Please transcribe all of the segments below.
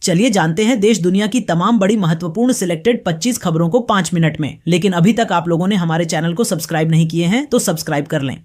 चलिए जानते हैं देश दुनिया की तमाम बड़ी महत्वपूर्ण सिलेक्टेड 25 खबरों को 5 मिनट में। लेकिन अभी तक आप लोगों ने हमारे चैनल को सब्सक्राइब नहीं किए हैं तो सब्सक्राइब कर लें।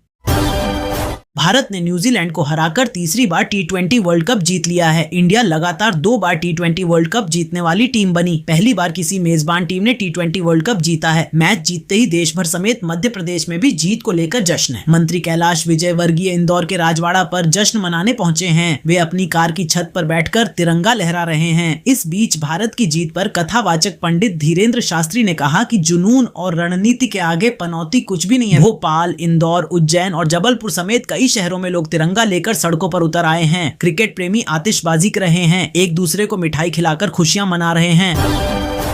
भारत ने न्यूजीलैंड को हराकर तीसरी बार T20 वर्ल्ड कप जीत लिया है। इंडिया लगातार 2 बार T20 वर्ल्ड कप जीतने वाली टीम बनी। पहली बार किसी मेजबान टीम ने T20 वर्ल्ड कप जीता है। मैच जीतते ही देश भर समेत मध्य प्रदेश में भी जीत को लेकर जश्न है। मंत्री कैलाश विजयवर्गीय इंदौर के राजवाड़ा पर जश्न मनाने पहुंचे हैं। वे अपनी कार की छत पर बैठकर तिरंगा लहरा रहे हैं। इस बीच भारत की जीत पर कथावाचक पंडित धीरेन्द्र शास्त्री ने कहा कि जुनून और रणनीति के आगे पनौती कुछ भी नहीं है। भोपाल, इंदौर, उज्जैन और जबलपुर समेत कई शहरों में लोग तिरंगा लेकर सड़कों पर उतर आए हैं। क्रिकेट प्रेमी आतिशबाजी कर रहे हैं, एक दूसरे को मिठाई खिलाकर खुशियां मना रहे हैं।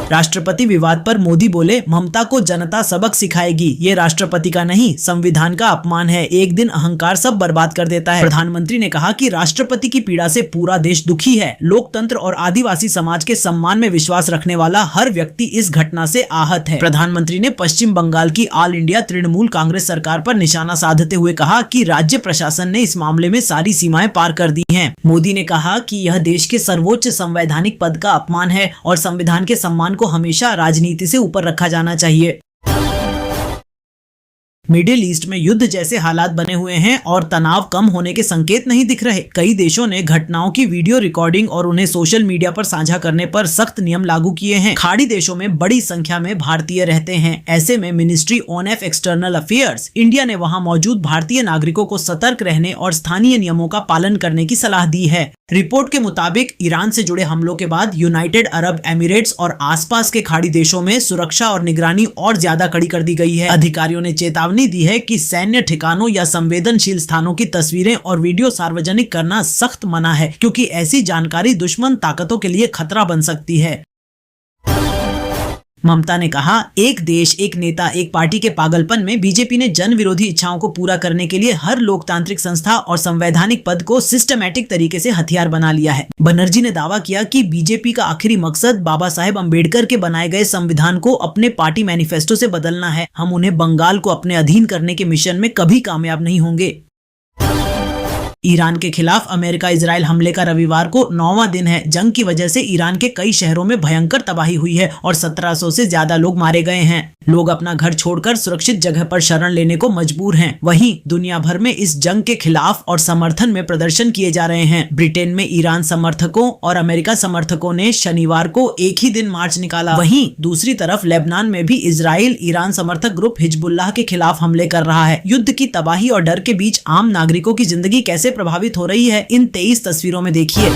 राष्ट्रपति विवाद पर मोदी बोले, ममता को जनता सबक सिखाएगी। ये राष्ट्रपति का नहीं, संविधान का अपमान है। एक दिन अहंकार सब बर्बाद कर देता है। प्रधानमंत्री ने कहा कि राष्ट्रपति की पीड़ा से पूरा देश दुखी है। लोकतंत्र और आदिवासी समाज के सम्मान में विश्वास रखने वाला हर व्यक्ति इस घटना से आहत है। प्रधानमंत्री ने पश्चिम बंगाल की ऑल इंडिया तृणमूल कांग्रेस सरकार पर निशाना साधते हुए कहा कि राज्य प्रशासन ने इस मामले में सारी सीमाएं पार कर दी हैं। मोदी ने कहा कि यह देश के सर्वोच्च संवैधानिक पद का अपमान है और संविधान के सम्मान को हमेशा राजनीति से ऊपर रखा जाना चाहिए। मिडिल ईस्ट में युद्ध जैसे हालात बने हुए हैं और तनाव कम होने के संकेत नहीं दिख रहे। कई देशों ने घटनाओं की वीडियो रिकॉर्डिंग और उन्हें सोशल मीडिया पर साझा करने पर सख्त नियम लागू किए हैं। खाड़ी देशों में बड़ी संख्या में भारतीय रहते हैं। ऐसे में ministry on external affairs India ने वहां मौजूद भारतीय नागरिकों को सतर्क रहने और स्थानीय नियमों का पालन करने की सलाह दी है। रिपोर्ट के मुताबिक ईरान से जुड़े हमलों के बाद यूनाइटेड अरब एमिरेट्स और आसपास के खाड़ी देशों में सुरक्षा और निगरानी और ज्यादा कड़ी कर दी गई है। अधिकारियों ने चेतावनी दी है कि सैन्य ठिकानों या संवेदनशील स्थानों की तस्वीरें और वीडियो सार्वजनिक करना सख्त मना है, क्योंकि ऐसी जानकारी दुश्मन ताकतों के लिए खतरा बन सकती है। ममता ने कहा, एक देश एक नेता एक पार्टी के पागलपन में बीजेपी ने जन विरोधी इच्छाओं को पूरा करने के लिए हर लोकतांत्रिक संस्था और संवैधानिक पद को सिस्टमैटिक तरीके से हथियार बना लिया है। बनर्जी ने दावा किया कि बीजेपी का आखिरी मकसद बाबा साहेब अम्बेडकर के बनाए गए संविधान को अपने पार्टी मैनिफेस्टो से बदलना है। हम उन्हें बंगाल को अपने अधीन करने के मिशन में कभी कामयाब नहीं होंगे। ईरान के खिलाफ अमेरिका इजराइल हमले का रविवार को 9वां दिन है। जंग की वजह से ईरान के कई शहरों में भयंकर तबाही हुई है और 1700 से ज्यादा लोग मारे गए हैं। लोग अपना घर छोड़कर सुरक्षित जगह पर शरण लेने को मजबूर हैं। वहीं दुनिया भर में इस जंग के खिलाफ और समर्थन में प्रदर्शन किए जा रहे हैं। ब्रिटेन में ईरान समर्थकों और अमेरिका समर्थकों ने शनिवार को एक ही दिन मार्च निकाला। वहीं दूसरी तरफ लेबनान में भी इजराइल ईरान समर्थक ग्रुप हिजबुल्लाह के खिलाफ हमले कर रहा है। युद्ध की तबाही और डर के बीच आम नागरिकों की जिंदगी कैसे प्रभावित हो रही है, इन 23 तस्वीरों में देखिए।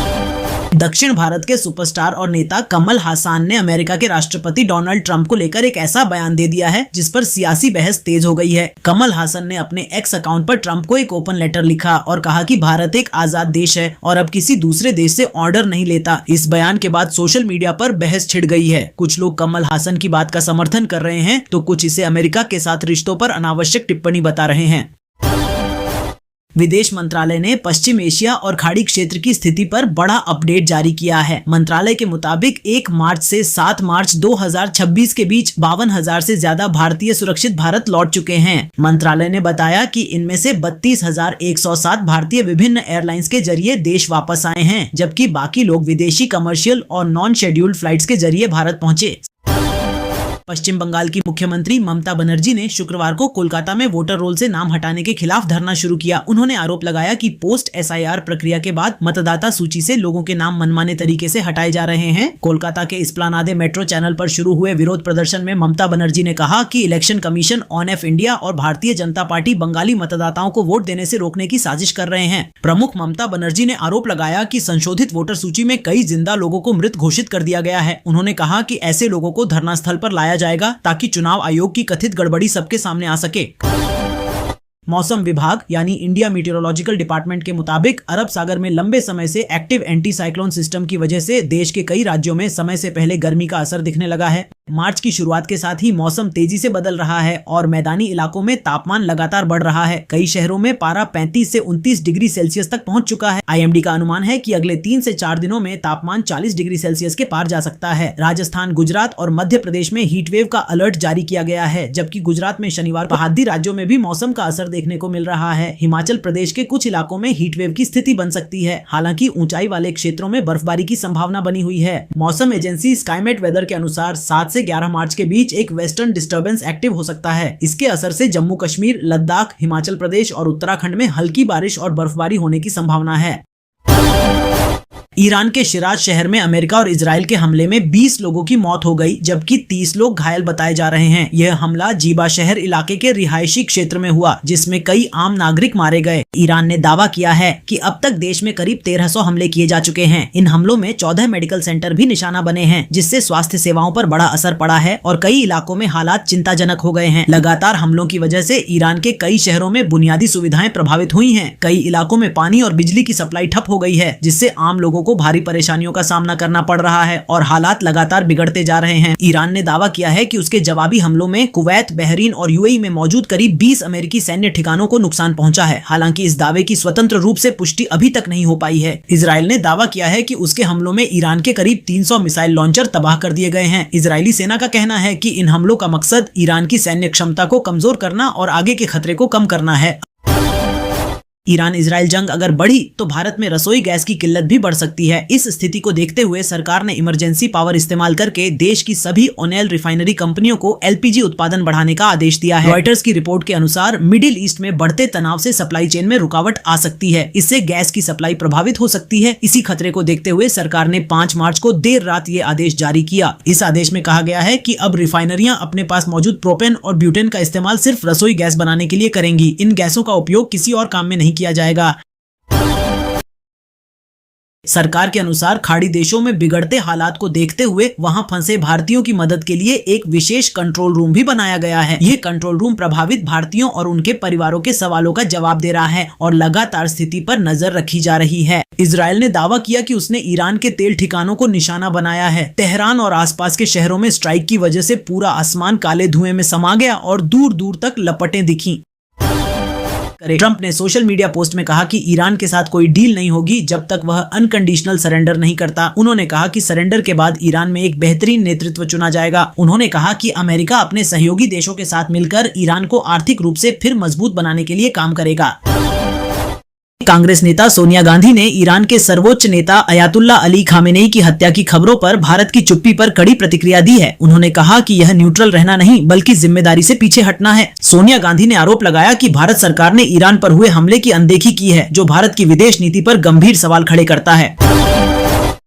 दक्षिण भारत के सुपरस्टार और नेता कमल हासन ने अमेरिका के राष्ट्रपति डोनाल्ड ट्रंप को लेकर एक ऐसा बयान दे दिया है जिस पर सियासी बहस तेज हो गई है। कमल हासन ने अपने एक्स अकाउंट पर ट्रंप को एक ओपन लेटर लिखा और कहा कि भारत एक आजाद देश है और अब किसी दूसरे देश से ऑर्डर नहीं लेता। इस बयान के बाद सोशल मीडिया पर बहस छिड़ गई है। कुछ लोग कमल हासन की बात का समर्थन कर रहे हैं तो कुछ इसे अमेरिका के साथ रिश्तों पर अनावश्यक टिप्पणी बता रहे हैं। विदेश मंत्रालय ने पश्चिम एशिया और खाड़ी क्षेत्र की स्थिति पर बड़ा अपडेट जारी किया है। मंत्रालय के मुताबिक 1 मार्च से 7 मार्च 2026 के बीच 52,000 से ज्यादा भारतीय सुरक्षित भारत लौट चुके हैं। मंत्रालय ने बताया कि इनमें से 32,107 भारतीय विभिन्न एयरलाइंस के जरिए देश वापस आए हैं, जबकि बाकी लोग विदेशी कमर्शियल और नॉन शेड्यूल्ड फ्लाइट्स के जरिए भारत पहुंचे। पश्चिम बंगाल की मुख्यमंत्री ममता बनर्जी ने शुक्रवार को कोलकाता में वोटर रोल से नाम हटाने के खिलाफ धरना शुरू किया। उन्होंने आरोप लगाया कि पोस्ट SIR प्रक्रिया के बाद मतदाता सूची से लोगों के नाम मनमाने तरीके से हटाए जा रहे हैं। कोलकाता के इस्प्लानादे मेट्रो चैनल पर शुरू हुए विरोध प्रदर्शन में ममता बनर्जी ने कहा कि इलेक्शन कमीशन ऑन इंडिया और भारतीय जनता पार्टी बंगाली मतदाताओं को वोट देने से रोकने की साजिश कर रहे हैं। प्रमुख ममता बनर्जी ने आरोप लगाया कि संशोधित वोटर सूची में कई जिंदा लोगों को मृत घोषित कर दिया गया है। उन्होंने कहा कि ऐसे लोगों को धरना स्थल पर लाया जाएगा ताकि चुनाव आयोग की कथित गड़बड़ी सबके सामने आ सके। मौसम विभाग यानी इंडिया मीटेरोलॉजिकल डिपार्टमेंट के मुताबिक अरब सागर में लंबे समय से एक्टिव एंटी साइक्लोन सिस्टम की वजह से देश के कई राज्यों में समय से पहले गर्मी का असर दिखने लगा है। मार्च की शुरुआत के साथ ही मौसम तेजी से बदल रहा है और मैदानी इलाकों में तापमान लगातार बढ़ रहा है। कई शहरों में पारा 35 से 29 डिग्री सेल्सियस तक पहुंच चुका है। आईएमडी का अनुमान है कि अगले 3 से 4 दिनों में तापमान 40 डिग्री सेल्सियस के पार जा सकता है। राजस्थान, गुजरात और मध्य प्रदेश में हीट वेव का अलर्ट जारी किया गया है, जबकि गुजरात में शनिवार को पहाड़ी राज्यों में भी मौसम का असर देखने को मिल रहा है। हिमाचल प्रदेश के कुछ इलाकों में हीट वेव की स्थिति बन सकती है। हालांकि ऊंचाई वाले क्षेत्रों में बर्फबारी की संभावना बनी हुई है। मौसम एजेंसी स्काईमेट वेदर के अनुसार 7 से 11 मार्च के बीच एक वेस्टर्न डिस्टर्बेंस एक्टिव हो सकता है। इसके असर से जम्मू कश्मीर, लद्दाख, हिमाचल प्रदेश और उत्तराखंड में हल्की बारिश और बर्फबारी होने की संभावना है। ईरान के शिराज शहर में अमेरिका और इजराइल के हमले में 20 लोगों की मौत हो गई, जबकि 30 लोग घायल बताए जा रहे हैं। यह हमला जीबा शहर इलाके के रिहायशी क्षेत्र में हुआ, जिसमें कई आम नागरिक मारे गए। ईरान ने दावा किया है कि अब तक देश में करीब 1300 हमले किए जा चुके हैं। इन हमलों में 14 मेडिकल सेंटर भी निशाना बने हैं, जिससे स्वास्थ्य सेवाओं पर बड़ा असर पड़ा है और कई इलाकों में हालात चिंताजनक हो गए हैं। लगातार हमलों की वजह से ईरान के कई शहरों में बुनियादी सुविधाएं प्रभावित हुई हैं। कई इलाकों में पानी और बिजली की सप्लाई ठप हो गई है, जिससे आम लोगों को भारी परेशानियों का सामना करना पड़ रहा है और हालात लगातार बिगड़ते जा रहे हैं। ईरान ने दावा किया है कि उसके जवाबी हमलों में कुवैत, बहरीन और यूएई में मौजूद करीब 20 अमेरिकी सैन्य ठिकानों को नुकसान पहुंचा है। हालांकि इस दावे की स्वतंत्र रूप से पुष्टि अभी तक नहीं हो पाई है। इजराइल ने दावा किया है कि उसके हमलों में ईरान के करीब 300 मिसाइल लॉन्चर तबाह कर दिए गए हैं। इजरायली सेना का कहना है कि इन हमलों का मकसद ईरान की सैन्य क्षमता को कमजोर करना और आगे के खतरे को कम करना है। ईरान इजराइल जंग अगर बढ़ी तो भारत में रसोई गैस की किल्लत भी बढ़ सकती है। इस स्थिति को देखते हुए सरकार ने इमरजेंसी पावर इस्तेमाल करके देश की सभी ओनेल रिफाइनरी कंपनियों को एलपीजी उत्पादन बढ़ाने का आदेश दिया है। रॉयटर्स की रिपोर्ट के अनुसार मिडिल ईस्ट में बढ़ते तनाव से सप्लाई चेन में रुकावट आ सकती है। इससे गैस की सप्लाई प्रभावित हो सकती है। इसी खतरे को देखते हुए सरकार ने 5 मार्च को देर रात ये आदेश जारी किया। इस आदेश में कहा गया है कि अब रिफाइनरियां अपने पास मौजूद प्रोपेन और ब्यूटेन का इस्तेमाल सिर्फ रसोई गैस बनाने के लिए करेंगी। इन गैसों का उपयोग किसी और काम में नहीं किया जाएगा। सरकार के अनुसार खाड़ी देशों में बिगड़ते हालात को देखते हुए वहां फंसे भारतीयों की मदद के लिए एक विशेष कंट्रोल रूम भी बनाया गया है। ये कंट्रोल रूम प्रभावित भारतीयों और उनके परिवारों के सवालों का जवाब दे रहा है और लगातार स्थिति पर नजर रखी जा रही है। इजराइल ने दावा किया कि उसने ईरान के तेल ठिकानों को निशाना बनाया है। तेहरान और आसपास के शहरों में स्ट्राइक की वजह से पूरा आसमान काले धुएं में समा गया और दूर दूर तक लपटें दिखीं। ट्रंप ने सोशल मीडिया पोस्ट में कहा कि ईरान के साथ कोई डील नहीं होगी जब तक वह अनकंडीशनल सरेंडर नहीं करता। उन्होंने कहा कि सरेंडर के बाद ईरान में एक बेहतरीन नेतृत्व चुना जाएगा। उन्होंने कहा कि अमेरिका अपने सहयोगी देशों के साथ मिलकर ईरान को आर्थिक रूप से फिर मजबूत बनाने के लिए काम करेगा। कांग्रेस नेता सोनिया गांधी ने ईरान के सर्वोच्च नेता अयातुल्ला अली खामेनेई की हत्या की खबरों पर भारत की चुप्पी पर कड़ी प्रतिक्रिया दी है। उन्होंने कहा कि यह न्यूट्रल रहना नहीं बल्कि जिम्मेदारी से पीछे हटना है। सोनिया गांधी ने आरोप लगाया कि भारत सरकार ने ईरान पर हुए हमले की अनदेखी की है, जो भारत की विदेश नीति पर गंभीर सवाल खड़े करता है।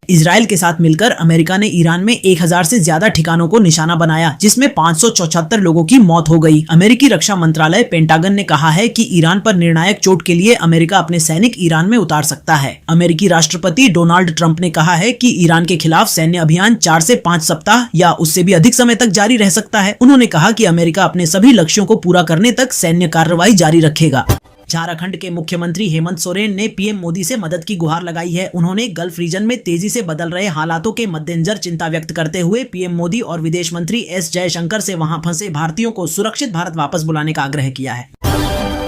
इजराइल के साथ मिलकर अमेरिका ने ईरान में 1000 से ज्यादा ठिकानों को निशाना बनाया, जिसमें 574 लोगों की मौत हो गई। अमेरिकी रक्षा मंत्रालय पेंटागन ने कहा है कि ईरान पर निर्णायक चोट के लिए अमेरिका अपने सैनिक ईरान में उतार सकता है। अमेरिकी राष्ट्रपति डोनाल्ड ट्रंप ने कहा है कि ईरान के खिलाफ सैन्य अभियान 4 से 5 सप्ताह या उससे भी अधिक समय तक जारी रह सकता है। उन्होंने कहा कि अमेरिका अपने सभी लक्ष्यों को पूरा करने तक सैन्य कार्रवाई जारी रखेगा। झारखंड के मुख्यमंत्री हेमंत सोरेन ने पीएम मोदी से मदद की गुहार लगाई है। उन्होंने गल्फ रीजन में तेजी से बदल रहे हालातों के मद्देनजर चिंता व्यक्त करते हुए पीएम मोदी और विदेश मंत्री एस जयशंकर से वहां फंसे भारतीयों को सुरक्षित भारत वापस बुलाने का आग्रह किया है।